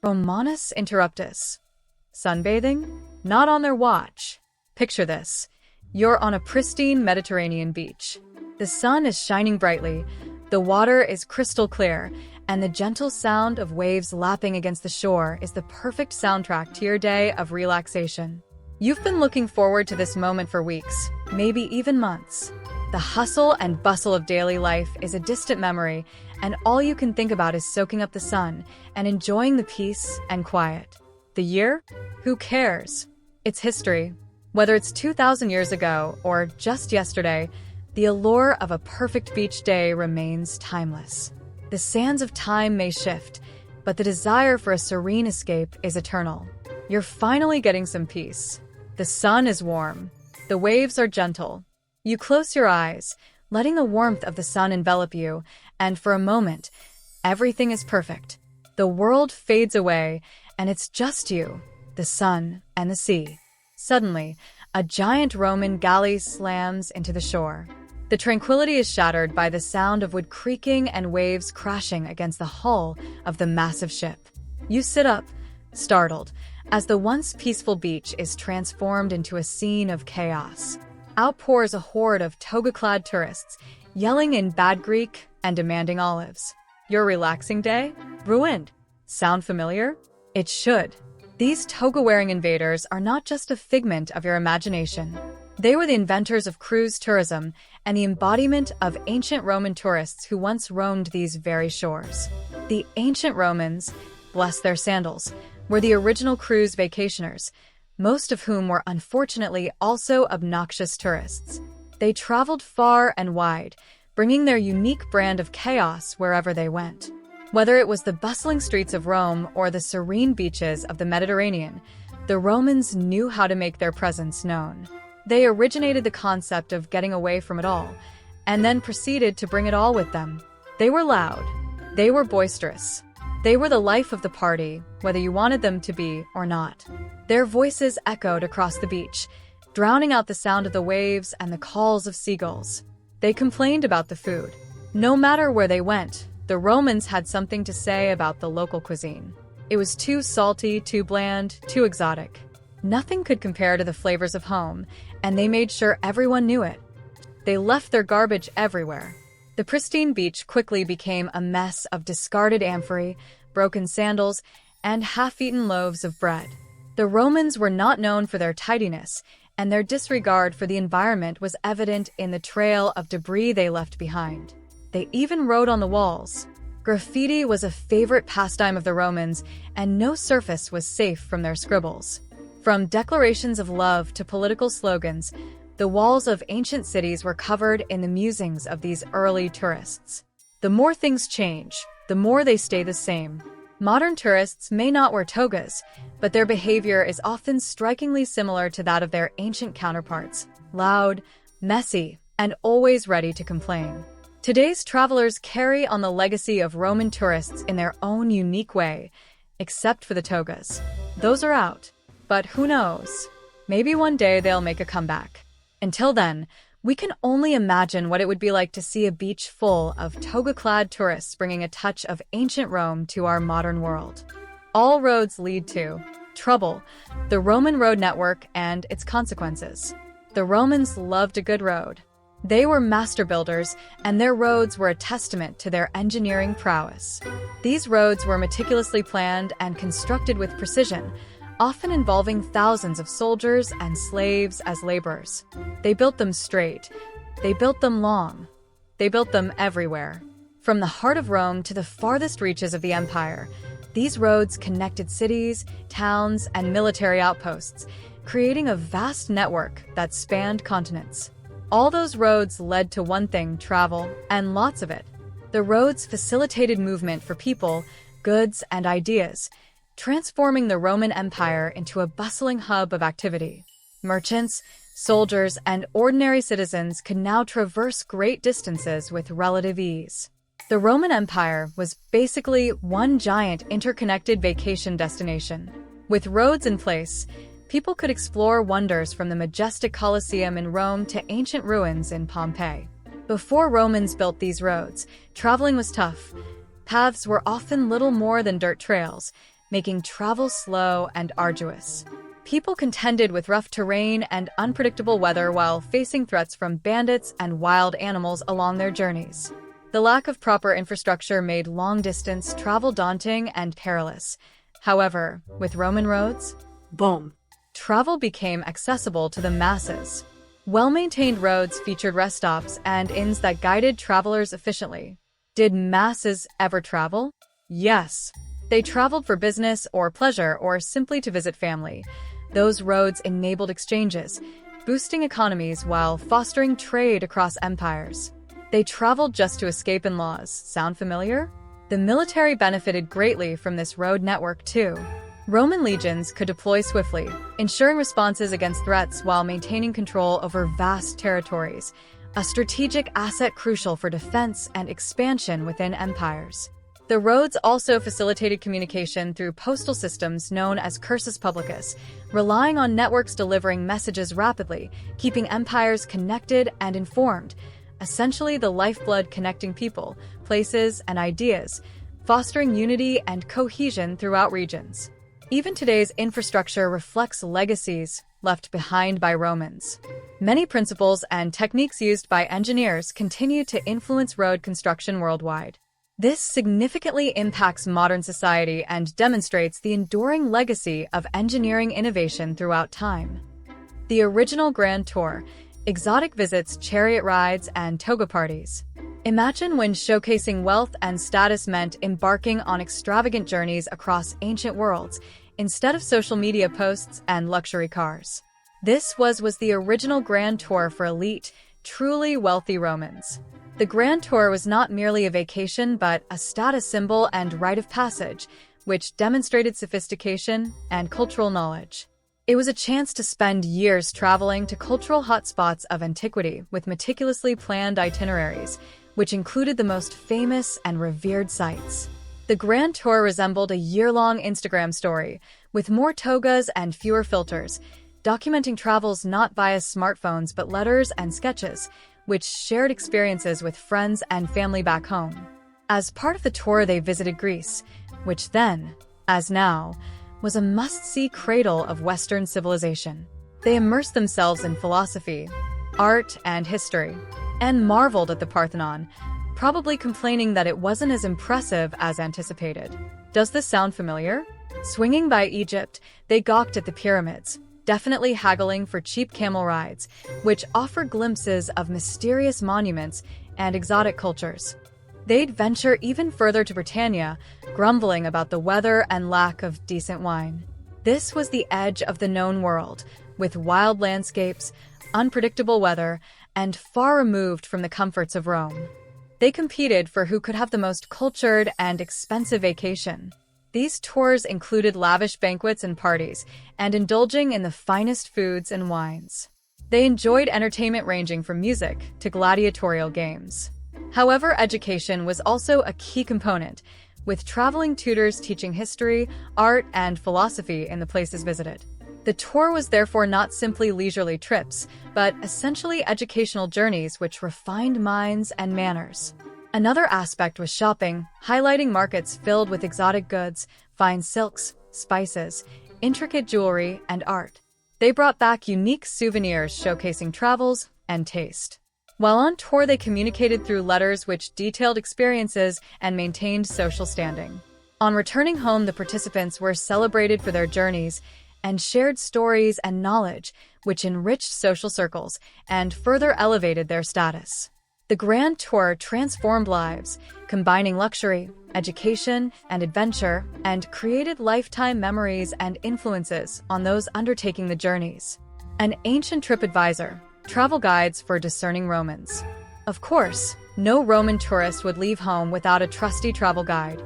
Romanus interruptus. Sunbathing? Not on their watch. Picture this. You're on a pristine Mediterranean beach. The sun is shining brightly, the water is crystal clear, and the gentle sound of waves lapping against the shore is the perfect soundtrack to your day of relaxation. You've been looking forward to this moment for weeks, maybe even months. The hustle and bustle of daily life is a distant memory, and all you can think about is soaking up the sun and enjoying the peace and quiet. The year? Who cares? It's history. Whether it's 2,000 years ago or just yesterday, the allure of a perfect beach day remains timeless. The sands of time may shift, but the desire for a serene escape is eternal. You're finally getting some peace. The sun is warm. The waves are gentle. You close your eyes, letting the warmth of the sun envelop you, and for a moment, everything is perfect. The world fades away, and it's just you, the sun, and the sea. Suddenly, a giant Roman galley slams into the shore. The tranquility is shattered by the sound of wood creaking and waves crashing against the hull of the massive ship. You sit up, startled, as the once peaceful beach is transformed into a scene of chaos. Out pours a horde of toga-clad tourists, yelling in bad Greek and demanding olives. Your relaxing day? Ruined. Sound familiar? It should. These toga-wearing invaders are not just a figment of your imagination. They were the inventors of cruise tourism and the embodiment of ancient Roman tourists who once roamed these very shores. The ancient Romans, bless their sandals, were the original cruise vacationers, most of whom were unfortunately also obnoxious tourists. They traveled far and wide, bringing their unique brand of chaos wherever they went. Whether it was the bustling streets of Rome or the serene beaches of the Mediterranean, the Romans knew how to make their presence known. They originated the concept of getting away from it all, and then proceeded to bring it all with them. They were loud. They were boisterous. They were the life of the party, whether you wanted them to be or not. Their voices echoed across the beach, drowning out the sound of the waves and the calls of seagulls. They complained about the food. No matter where they went, the Romans had something to say about the local cuisine. It was too salty, too bland, too exotic. Nothing could compare to the flavors of home, and they made sure everyone knew it. They left their garbage everywhere. The pristine beach quickly became a mess of discarded amphorae, broken sandals, and half-eaten loaves of bread. The Romans were not known for their tidiness, and their disregard for the environment was evident in the trail of debris they left behind. They even wrote on the walls. Graffiti was a favorite pastime of the Romans, and no surface was safe from their scribbles. From declarations of love to political slogans, the walls of ancient cities were covered in the musings of these early tourists. The more things change, the more they stay the same. Modern tourists may not wear togas, but their behavior is often strikingly similar to that of their ancient counterparts: loud, messy, and always ready to complain. Today's travelers carry on the legacy of Roman tourists in their own unique way, except for the togas. Those are out. But who knows? Maybe one day they'll make a comeback. Until then, we can only imagine what it would be like to see a beach full of toga-clad tourists bringing a touch of ancient Rome to our modern world. All roads lead to trouble, the Roman road network and its consequences. The Romans loved a good road. They were master builders, and their roads were a testament to their engineering prowess. These roads were meticulously planned and constructed with precision, often involving thousands of soldiers and slaves as laborers. They built them straight. They built them long. They built them everywhere. From the heart of Rome to the farthest reaches of the empire, these roads connected cities, towns, and military outposts, creating a vast network that spanned continents. All those roads led to one thing: travel, and lots of it. The roads facilitated movement for people, goods, and ideas, transforming the Roman Empire into a bustling hub of activity. Merchants, soldiers, and ordinary citizens could now traverse great distances with relative ease. The Roman Empire was basically one giant interconnected vacation destination. With roads in place, people could explore wonders from the majestic Colosseum in Rome to ancient ruins in Pompeii. Before Romans built these roads, traveling was tough. Paths were often little more than dirt trails, making travel slow and arduous. People contended with rough terrain and unpredictable weather while facing threats from bandits and wild animals along their journeys. The lack of proper infrastructure made long-distance travel daunting and perilous. However, with Roman roads, boom, travel became accessible to the masses. Well-maintained roads featured rest stops and inns that guided travelers efficiently. Did masses ever travel? Yes. They traveled for business or pleasure or simply to visit family. Those roads enabled exchanges, boosting economies while fostering trade across empires. They traveled just to escape in-laws. Sound familiar? The military benefited greatly from this road network too. Roman legions could deploy swiftly, ensuring responses against threats while maintaining control over vast territories, a strategic asset crucial for defense and expansion within empires. The roads also facilitated communication through postal systems known as cursus publicus, relying on networks delivering messages rapidly, keeping empires connected and informed, essentially the lifeblood connecting people, places, and ideas, fostering unity and cohesion throughout regions. Even today's infrastructure reflects legacies left behind by Romans. Many principles and techniques used by engineers continue to influence road construction worldwide. This significantly impacts modern society and demonstrates the enduring legacy of engineering innovation throughout time. The original Grand Tour, exotic visits, chariot rides, and toga parties. Imagine when showcasing wealth and status meant embarking on extravagant journeys across ancient worlds, instead of social media posts and luxury cars. This was the original Grand Tour for elite, truly wealthy Romans. The Grand Tour was not merely a vacation but a status symbol and rite of passage, which demonstrated sophistication and cultural knowledge. It was a chance to spend years traveling to cultural hotspots of antiquity with meticulously planned itineraries, which included the most famous and revered sites. The Grand Tour resembled a year-long Instagram story, with more togas and fewer filters, documenting travels not via smartphones but letters and sketches, which shared experiences with friends and family back home. As part of the tour, they visited Greece, which then, as now, was a must-see cradle of Western civilization. They immersed themselves in philosophy, art, and history, and marveled at the Parthenon, probably complaining that it wasn't as impressive as anticipated. Does this sound familiar? Swinging by Egypt, they gawked at the pyramids, definitely haggling for cheap camel rides, which offer glimpses of mysterious monuments and exotic cultures. They'd venture even further to Britannia, grumbling about the weather and lack of decent wine. This was the edge of the known world, with wild landscapes, unpredictable weather, and far removed from the comforts of Rome. They competed for who could have the most cultured and expensive vacation. These tours included lavish banquets and parties, and indulging in the finest foods and wines. They enjoyed entertainment ranging from music to gladiatorial games. However, education was also a key component, with traveling tutors teaching history, art, and philosophy in the places visited. The tour was therefore not simply leisurely trips, but essentially educational journeys which refined minds and manners. Another aspect was shopping, highlighting markets filled with exotic goods, fine silks, spices, intricate jewelry, and art. They brought back unique souvenirs showcasing travels and taste. While on tour, they communicated through letters which detailed experiences and maintained social standing. On returning home, the participants were celebrated for their journeys and shared stories and knowledge, which enriched social circles and further elevated their status. The Grand Tour transformed lives, combining luxury, education, and adventure, and created lifetime memories and influences on those undertaking the journeys. An ancient TripAdvisor, travel guides for discerning Romans. Of course, no Roman tourist would leave home without a trusty travel guide.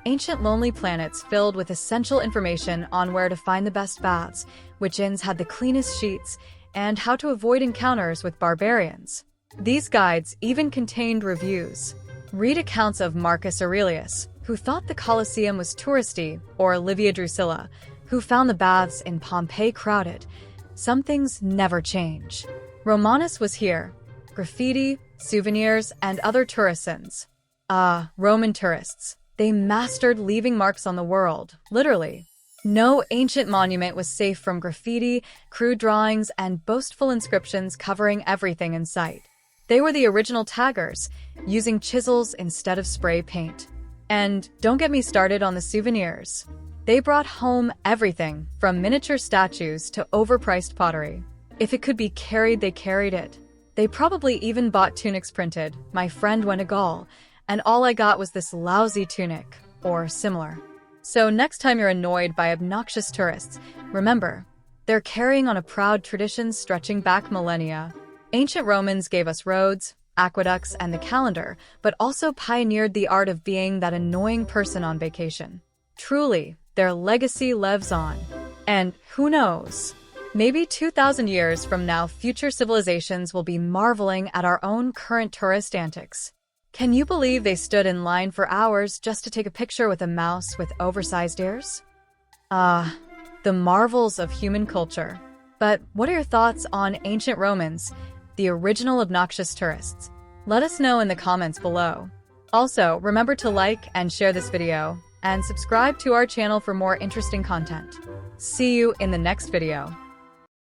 Ancient lonely planets filled with essential information on where to find the best baths, which inns had the cleanest sheets, and how to avoid encounters with barbarians. These guides even contained reviews. Read accounts of Marcus Aurelius, who thought the Colosseum was touristy, or Livia Drusilla, who found the baths in Pompeii crowded. Some things never change. Romanus was here. Graffiti, souvenirs, and other tourist sins. Roman tourists. They mastered leaving marks on the world, literally. No ancient monument was safe from graffiti, crude drawings, and boastful inscriptions covering everything in sight. They were the original taggers, using chisels instead of spray paint. And don't get me started on the souvenirs. They brought home everything, from miniature statues to overpriced pottery. If it could be carried, they carried it. They probably even bought tunics printed. My friend went to Gaul, and all I got was this lousy tunic, or similar. So next time you're annoyed by obnoxious tourists, remember, they're carrying on a proud tradition stretching back millennia. Ancient Romans gave us roads, aqueducts, and the calendar, but also pioneered the art of being that annoying person on vacation. Truly, their legacy lives on. And who knows? Maybe 2,000 years from now, future civilizations will be marveling at our own current tourist antics. Can you believe they stood in line for hours just to take a picture with a mouse with oversized ears? The marvels of human culture. But what are your thoughts on ancient Romans, the original obnoxious tourists? Let us know in the comments below. Also, remember to like and share this video, and subscribe to our channel for more interesting content. See you in the next video.